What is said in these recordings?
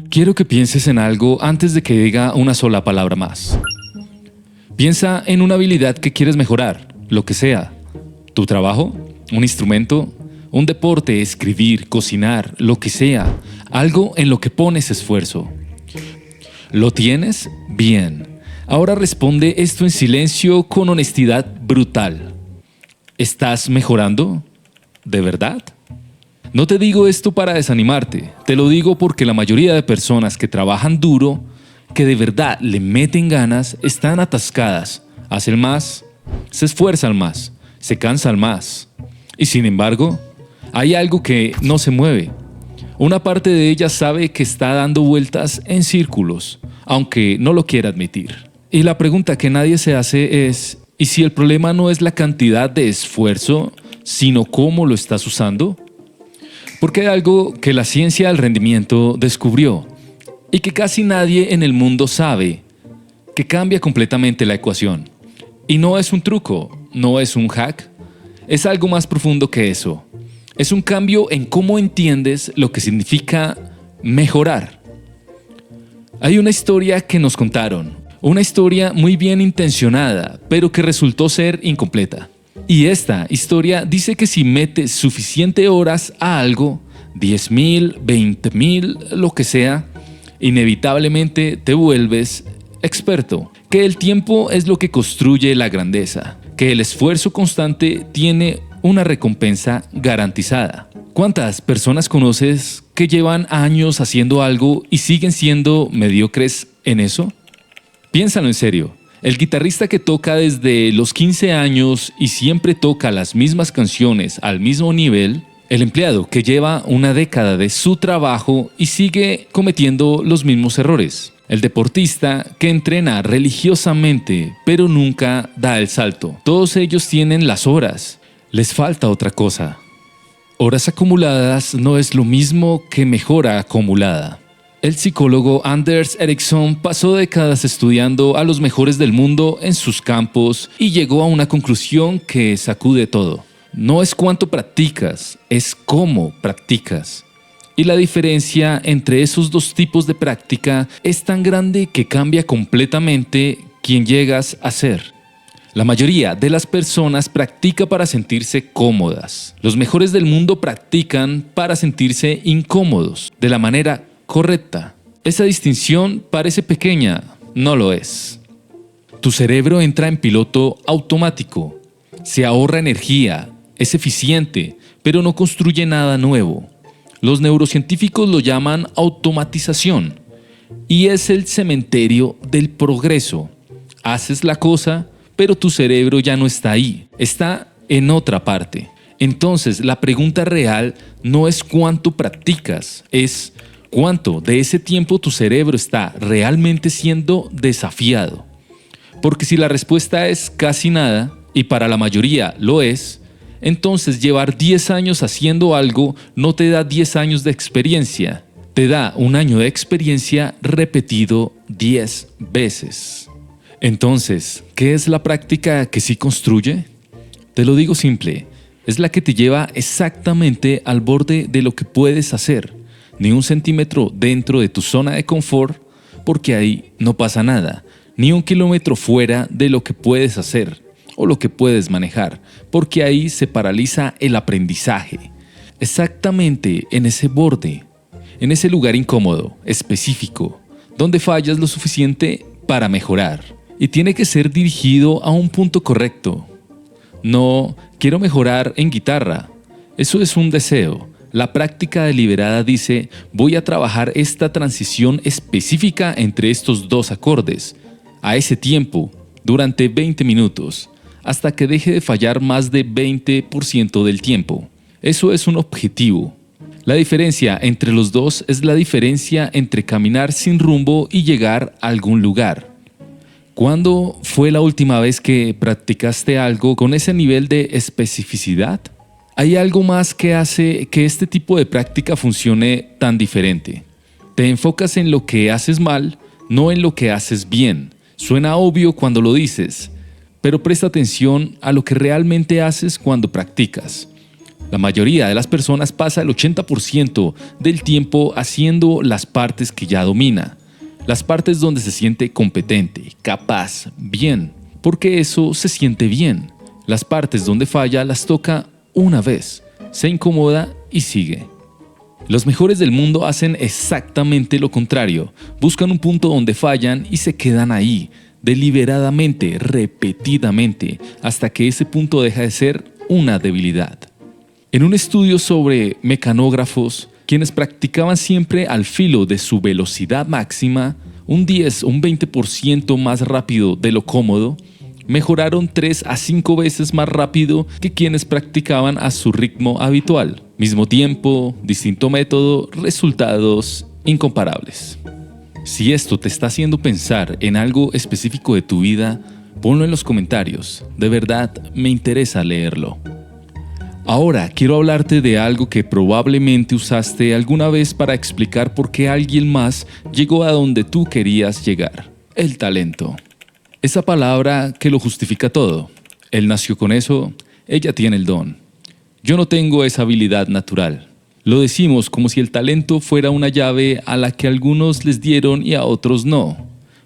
Quiero que pienses en algo antes de que diga una sola palabra más. Piensa en una habilidad que quieres mejorar, lo que sea. ¿Tu trabajo? ¿Un instrumento? ¿Un deporte? ¿Escribir? ¿Cocinar? Lo que sea. Algo en lo que pones esfuerzo. ¿Lo tienes? Bien. Ahora responde esto en silencio con honestidad brutal. ¿Estás mejorando? ¿De verdad? No te digo esto para desanimarte, te lo digo porque la mayoría de personas que trabajan duro, que de verdad le meten ganas, están atascadas, hacen más, se esfuerzan más, se cansan más. Y sin embargo, hay algo que no se mueve. Una parte de ella sabe que está dando vueltas en círculos, aunque no lo quiera admitir. Y la pregunta que nadie se hace es, ¿y si el problema no es la cantidad de esfuerzo, sino cómo lo estás usando? Porque hay algo que la ciencia del rendimiento descubrió y que casi nadie en el mundo sabe, que cambia completamente la ecuación. Y no es un truco, no es un hack, es algo más profundo que eso. Es un cambio en cómo entiendes lo que significa mejorar. Hay una historia que nos contaron, una historia muy bien intencionada, pero que resultó ser incompleta. Y esta historia dice que si metes suficiente horas a algo, 10,000, 20,000, lo que sea, inevitablemente te vuelves experto. Que el tiempo es lo que construye la grandeza. Que el esfuerzo constante tiene una recompensa garantizada. ¿Cuántas personas conoces que llevan años haciendo algo y siguen siendo mediocres en eso? Piénsalo en serio. El guitarrista que toca desde los 15 años y siempre toca las mismas canciones al mismo nivel, el empleado que lleva una década de su trabajo y sigue cometiendo los mismos errores, el deportista que entrena religiosamente pero nunca da el salto. Todos ellos tienen las horas, les falta otra cosa. Horas acumuladas no es lo mismo que mejora acumulada. El psicólogo Anders Ericsson pasó décadas estudiando a los mejores del mundo en sus campos y llegó a una conclusión que sacude todo. No es cuánto practicas, es cómo practicas. Y la diferencia entre esos dos tipos de práctica es tan grande que cambia completamente quién llegas a ser. La mayoría de las personas practica para sentirse cómodas. Los mejores del mundo practican para sentirse incómodos, de la manera correcta. Esa distinción parece pequeña, no lo es. Tu cerebro entra en piloto automático, se ahorra energía, es eficiente, pero no construye nada nuevo. Los neurocientíficos lo llaman automatización y es el cementerio del progreso. Haces la cosa, pero tu cerebro ya no está ahí, está en otra parte. Entonces, la pregunta real no es cuánto practicas, es ¿cuánto de ese tiempo tu cerebro está realmente siendo desafiado? Porque si la respuesta es casi nada, y para la mayoría lo es, entonces llevar 10 años haciendo algo no te da 10 años de experiencia, te da un año de experiencia repetido 10 veces. Entonces, ¿qué es la práctica que sí construye? Te lo digo simple, es la que te lleva exactamente al borde de lo que puedes hacer. Ni un centímetro dentro de tu zona de confort, porque ahí no pasa nada, ni un kilómetro fuera de lo que puedes hacer o lo que puedes manejar, porque ahí se paraliza el aprendizaje. Exactamente en ese borde, en ese lugar incómodo, específico, donde fallas lo suficiente para mejorar. Y tiene que ser dirigido a un punto correcto. No, quiero mejorar en guitarra. Eso es un deseo. La práctica deliberada dice, voy a trabajar esta transición específica entre estos dos acordes, a ese tiempo, durante 20 minutos, hasta que deje de fallar más de 20% del tiempo. Eso es un objetivo. La diferencia entre los dos es la diferencia entre caminar sin rumbo y llegar a algún lugar. ¿Cuándo fue la última vez que practicaste algo con ese nivel de especificidad? Hay algo más que hace que este tipo de práctica funcione tan diferente. Te enfocas en lo que haces mal, no en lo que haces bien. Suena obvio cuando lo dices, pero presta atención a lo que realmente haces cuando practicas. La mayoría de las personas pasa el 80% del tiempo haciendo las partes que ya domina, las partes donde se siente competente, capaz, bien, porque eso se siente bien. Las partes donde falla las toca una vez, se incomoda y sigue. Los mejores del mundo hacen exactamente lo contrario, buscan un punto donde fallan y se quedan ahí, deliberadamente, repetidamente, hasta que ese punto deja de ser una debilidad. En un estudio sobre mecanógrafos, quienes practicaban siempre al filo de su velocidad máxima, un 10 o un 20% más rápido de lo cómodo, mejoraron 3 a 5 veces más rápido que quienes practicaban a su ritmo habitual. Mismo tiempo, distinto método, resultados incomparables. Si esto te está haciendo pensar en algo específico de tu vida, ponlo en los comentarios. De verdad, me interesa leerlo. Ahora quiero hablarte de algo que probablemente usaste alguna vez para explicar por qué alguien más llegó a donde tú querías llegar. El talento. Esa palabra que lo justifica todo. Él nació con eso, ella tiene el don. Yo no tengo esa habilidad natural. Lo decimos como si el talento fuera una llave a la que algunos les dieron y a otros no.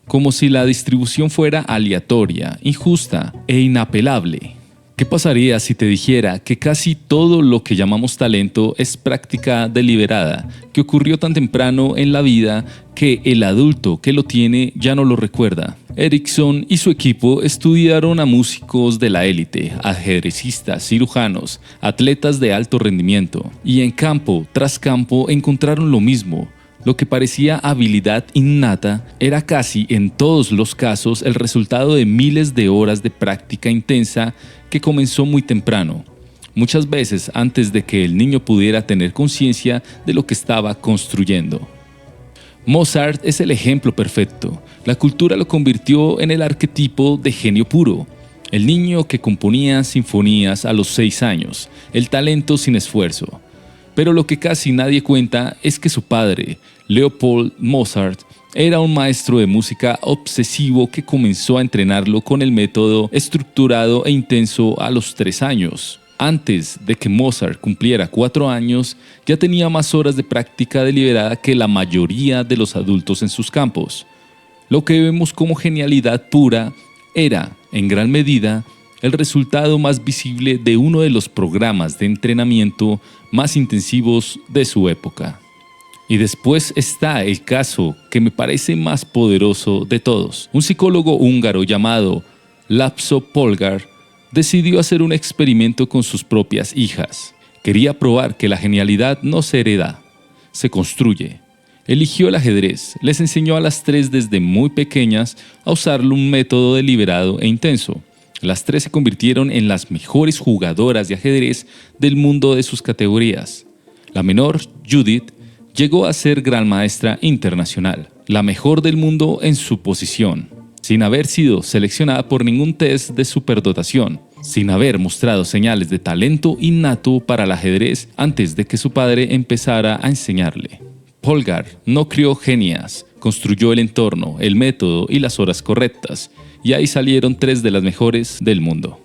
Como si la distribución fuera aleatoria, injusta e inapelable. ¿Qué pasaría si te dijera que casi todo lo que llamamos talento es práctica deliberada, que ocurrió tan temprano en la vida que el adulto que lo tiene ya no lo recuerda? Erickson y su equipo estudiaron a músicos de la élite, ajedrecistas, cirujanos, atletas de alto rendimiento, y en campo tras campo encontraron lo mismo. Lo que parecía habilidad innata era casi en todos los casos el resultado de miles de horas de práctica intensa que comenzó muy temprano, muchas veces antes de que el niño pudiera tener conciencia de lo que estaba construyendo. Mozart es el ejemplo perfecto. La cultura lo convirtió en el arquetipo de genio puro. El niño que componía sinfonías a los 6 años, el talento sin esfuerzo. Pero lo que casi nadie cuenta es que su padre, Leopold Mozart, era un maestro de música obsesivo que comenzó a entrenarlo con el método estructurado e intenso a los 3 años. Antes de que Mozart cumpliera 4 años, ya tenía más horas de práctica deliberada que la mayoría de los adultos en sus campos. Lo que vemos como genialidad pura era, en gran medida, el resultado más visible de uno de los programas de entrenamiento más intensivos de su época. Y después está el caso que me parece más poderoso de todos. Un psicólogo húngaro llamado László Polgár decidió hacer un experimento con sus propias hijas. Quería probar que la genialidad no se hereda, se construye. Eligió el ajedrez, les enseñó a las 3 desde muy pequeñas a usarlo, un método deliberado e intenso. Las 3 se convirtieron en las mejores jugadoras de ajedrez del mundo de sus categorías. La menor, Judith, llegó a ser gran maestra internacional, la mejor del mundo en su posición, sin haber sido seleccionada por ningún test de superdotación, sin haber mostrado señales de talento innato para el ajedrez antes de que su padre empezara a enseñarle. Polgár no crió genias, construyó el entorno, el método y las horas correctas, y ahí salieron 3 de las mejores del mundo.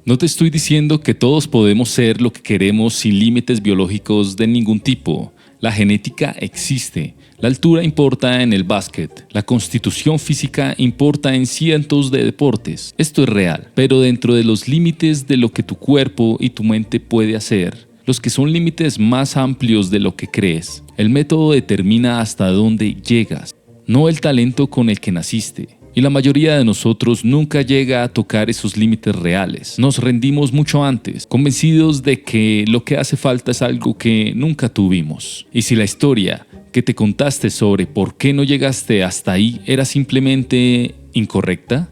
No te estoy diciendo que todos podemos ser lo que queremos sin límites biológicos de ningún tipo. La genética existe, la altura importa en el básquet, la constitución física importa en cientos de deportes. Esto es real, pero dentro de los límites de lo que tu cuerpo y tu mente puede hacer, los que son límites más amplios de lo que crees. El método determina hasta dónde llegas, no el talento con el que naciste. Y la mayoría de nosotros nunca llega a tocar esos límites reales. Nos rendimos mucho antes, convencidos de que lo que hace falta es algo que nunca tuvimos. Y si la historia que te contaste sobre por qué no llegaste hasta ahí era simplemente incorrecta,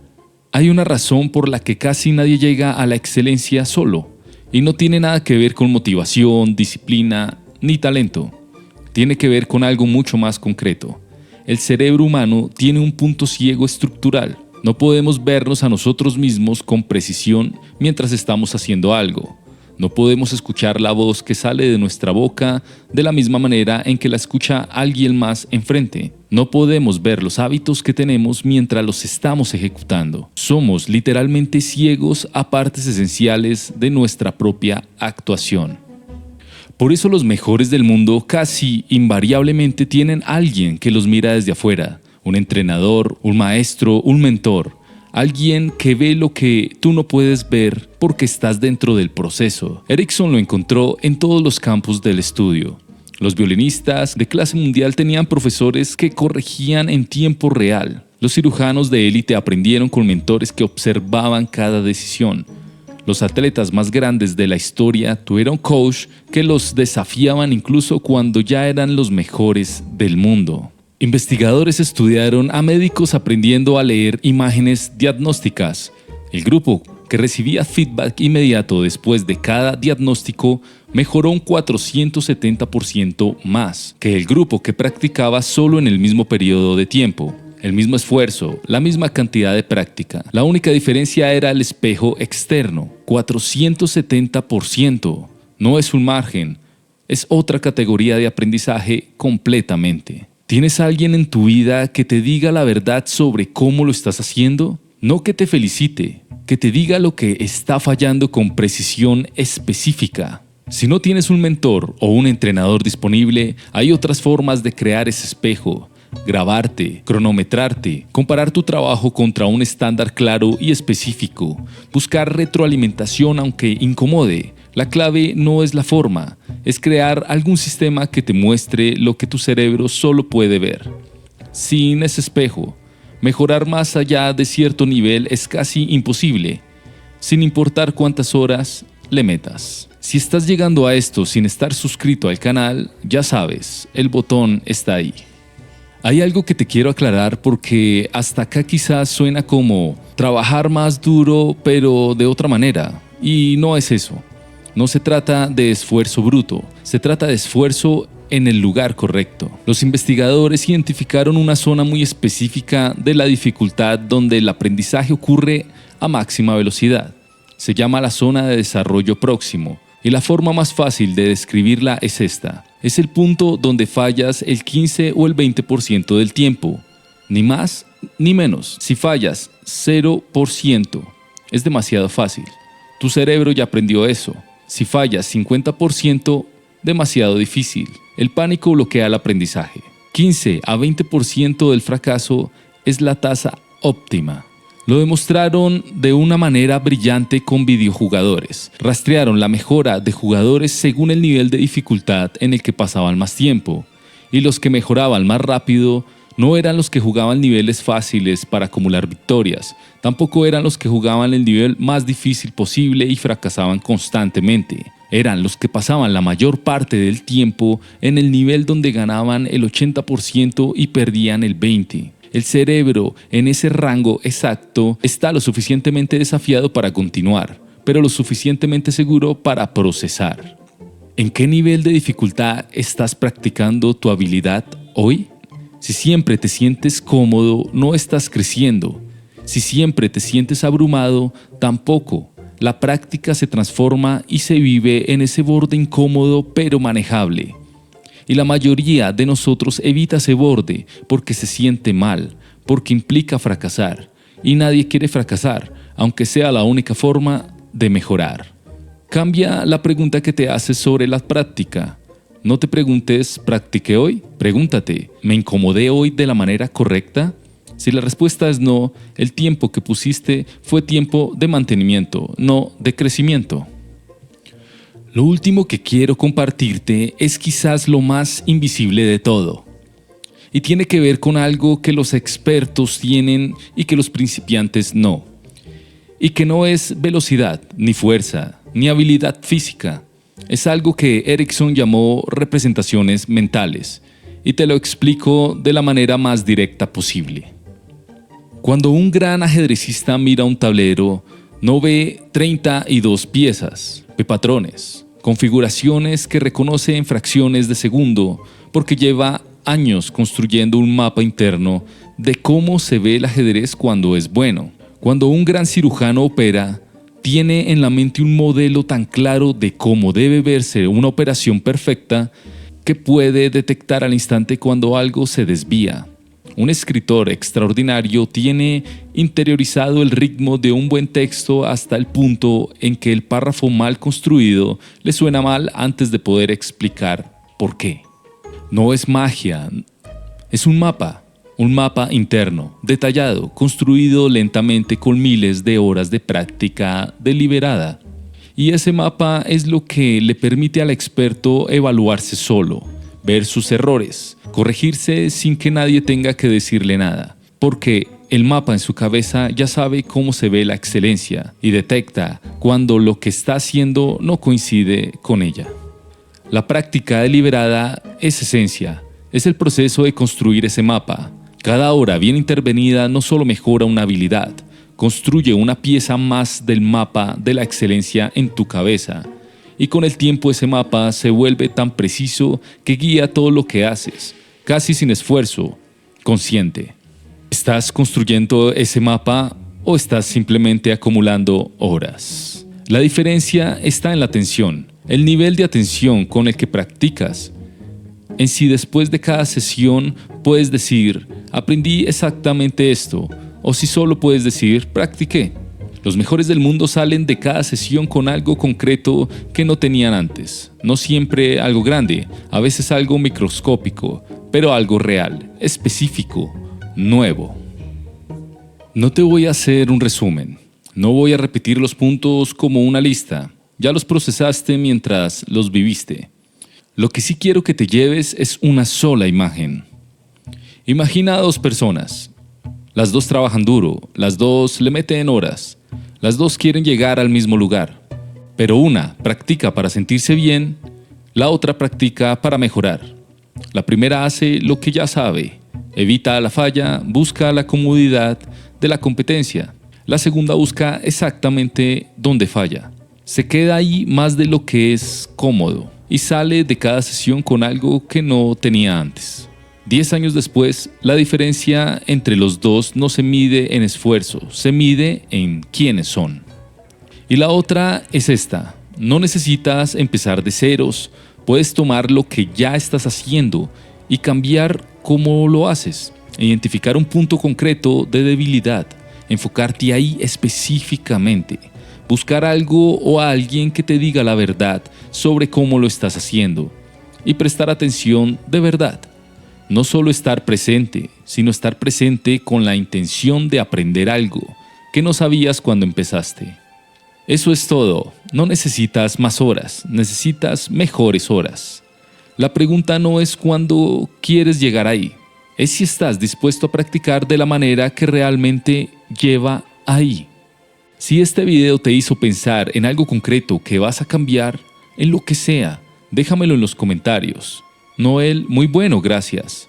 hay una razón por la que casi nadie llega a la excelencia solo. Y no tiene nada que ver con motivación, disciplina ni talento. Tiene que ver con algo mucho más concreto. El cerebro humano tiene un punto ciego estructural. No podemos vernos a nosotros mismos con precisión mientras estamos haciendo algo. No podemos escuchar la voz que sale de nuestra boca de la misma manera en que la escucha alguien más enfrente. No podemos ver los hábitos que tenemos mientras los estamos ejecutando. Somos literalmente ciegos a partes esenciales de nuestra propia actuación. Por eso los mejores del mundo casi invariablemente tienen alguien que los mira desde afuera, un entrenador, un maestro, un mentor, alguien que ve lo que tú no puedes ver porque estás dentro del proceso. Ericsson lo encontró en todos los campos del estudio. Los violinistas de clase mundial tenían profesores que corregían en tiempo real. Los cirujanos de élite aprendieron con mentores que observaban cada decisión. Los atletas más grandes de la historia tuvieron coach que los desafiaban incluso cuando ya eran los mejores del mundo. Investigadores estudiaron a médicos aprendiendo a leer imágenes diagnósticas. El grupo que recibía feedback inmediato después de cada diagnóstico mejoró un 470% más que el grupo que practicaba solo en el mismo periodo de tiempo. El mismo esfuerzo, la misma cantidad de práctica. La única diferencia era el espejo externo. 470%. No es un margen, es otra categoría de aprendizaje completamente. ¿Tienes alguien en tu vida que te diga la verdad sobre cómo lo estás haciendo? No que te felicite, que te diga lo que está fallando con precisión específica. Si no tienes un mentor o un entrenador disponible, hay otras formas de crear ese espejo. Grabarte, cronometrarte, comparar tu trabajo contra un estándar claro y específico, buscar retroalimentación aunque incomode. La clave no es la forma, es crear algún sistema que te muestre lo que tu cerebro solo puede ver. Sin ese espejo, mejorar más allá de cierto nivel es casi imposible, sin importar cuántas horas le metas. Si estás llegando a esto sin estar suscrito al canal, ya sabes, el botón está ahí. Hay algo que te quiero aclarar porque hasta acá quizás suena como trabajar más duro pero de otra manera, y no es eso. No se trata de esfuerzo bruto, se trata de esfuerzo en el lugar correcto. Los investigadores identificaron una zona muy específica de la dificultad donde el aprendizaje ocurre a máxima velocidad. Se llama la zona de desarrollo próximo, y la forma más fácil de describirla es esta. Es el punto donde fallas el 15 o el 20% del tiempo, ni más ni menos. Si fallas 0%, es demasiado fácil. Tu cerebro ya aprendió eso. Si fallas 50%, demasiado difícil. El pánico bloquea el aprendizaje. 15 a 20% del fracaso es la tasa óptima. Lo demostraron de una manera brillante con videojugadores. Rastrearon la mejora de jugadores según el nivel de dificultad en el que pasaban más tiempo. Y los que mejoraban más rápido no eran los que jugaban niveles fáciles para acumular victorias. Tampoco eran los que jugaban el nivel más difícil posible y fracasaban constantemente. Eran los que pasaban la mayor parte del tiempo en el nivel donde ganaban el 80% y perdían el 20%. El cerebro en ese rango exacto está lo suficientemente desafiado para continuar, pero lo suficientemente seguro para procesar. ¿En qué nivel de dificultad estás practicando tu habilidad hoy? Si siempre te sientes cómodo, no estás creciendo. Si siempre te sientes abrumado, tampoco. La práctica se transforma y se vive en ese borde incómodo pero manejable. Y la mayoría de nosotros evita ese borde porque se siente mal, porque implica fracasar. Y nadie quiere fracasar, aunque sea la única forma de mejorar. Cambia la pregunta que te haces sobre la práctica. No te preguntes, ¿practiqué hoy? Pregúntate, ¿me incomodé hoy de la manera correcta? Si la respuesta es no, el tiempo que pusiste fue tiempo de mantenimiento, no de crecimiento. Lo último que quiero compartirte es quizás lo más invisible de todo. Y tiene que ver con algo que los expertos tienen y que los principiantes no. Y que no es velocidad, ni fuerza, ni habilidad física. Es algo que Ericsson llamó representaciones mentales. Y te lo explico de la manera más directa posible. Cuando un gran ajedrecista mira un tablero, no ve 32 piezas, ve patrones, configuraciones que reconoce en fracciones de segundo, porque lleva años construyendo un mapa interno de cómo se ve el ajedrez cuando es bueno. Cuando un gran cirujano opera, tiene en la mente un modelo tan claro de cómo debe verse una operación perfecta que puede detectar al instante cuando algo se desvía. Un escritor extraordinario tiene interiorizado el ritmo de un buen texto hasta el punto en que el párrafo mal construido le suena mal antes de poder explicar por qué. No es magia, es un mapa interno, detallado, construido lentamente con miles de horas de práctica deliberada. Y ese mapa es lo que le permite al experto evaluarse solo, ver sus errores, corregirse sin que nadie tenga que decirle nada, porque el mapa en su cabeza ya sabe cómo se ve la excelencia y detecta cuando lo que está haciendo no coincide con ella. La práctica deliberada es esencia, es el proceso de construir ese mapa. Cada hora bien intervenida no solo mejora una habilidad, construye una pieza más del mapa de la excelencia en tu cabeza. Y con el tiempo ese mapa se vuelve tan preciso que guía todo lo que haces, casi sin esfuerzo, consciente. ¿Estás construyendo ese mapa o estás simplemente acumulando horas? La diferencia está en la atención, el nivel de atención con el que practicas. En si después de cada sesión puedes decir, aprendí exactamente esto, o si solo puedes decir, practiqué. Los mejores del mundo salen de cada sesión con algo concreto que no tenían antes. No siempre algo grande, a veces algo microscópico, pero algo real, específico, nuevo. No te voy a hacer un resumen. No voy a repetir los puntos como una lista. Ya los procesaste mientras los viviste. Lo que sí quiero que te lleves es una sola imagen. Imagina a dos personas. Las dos trabajan duro, las dos le meten horas. Las dos quieren llegar al mismo lugar, pero una practica para sentirse bien, la otra practica para mejorar. La primera hace lo que ya sabe, evita la falla, busca la comodidad de la competencia. La segunda busca exactamente dónde falla. Se queda ahí más de lo que es cómodo y sale de cada sesión con algo que no tenía antes. 10 años después, la diferencia entre los dos no se mide en esfuerzo, se mide en quiénes son. Y la otra es esta: no necesitas empezar de ceros, puedes tomar lo que ya estás haciendo y cambiar cómo lo haces, identificar un punto concreto de debilidad, enfocarte ahí específicamente, buscar algo o a alguien que te diga la verdad sobre cómo lo estás haciendo y prestar atención de verdad. No solo estar presente, sino estar presente con la intención de aprender algo que no sabías cuando empezaste. Eso es todo. No necesitas más horas, necesitas mejores horas. La pregunta no es cuándo quieres llegar ahí, es si estás dispuesto a practicar de la manera que realmente lleva ahí. Si este video te hizo pensar en algo concreto que vas a cambiar, en lo que sea, déjamelo en los comentarios. Noel, muy bueno, gracias.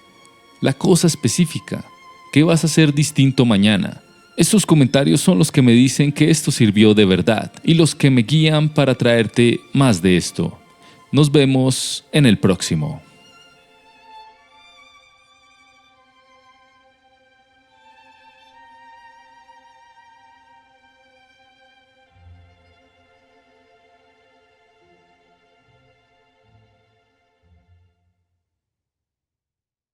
La cosa específica, ¿qué vas a hacer distinto mañana? Estos comentarios son los que me dicen que esto sirvió de verdad y los que me guían para traerte más de esto. Nos vemos en el próximo.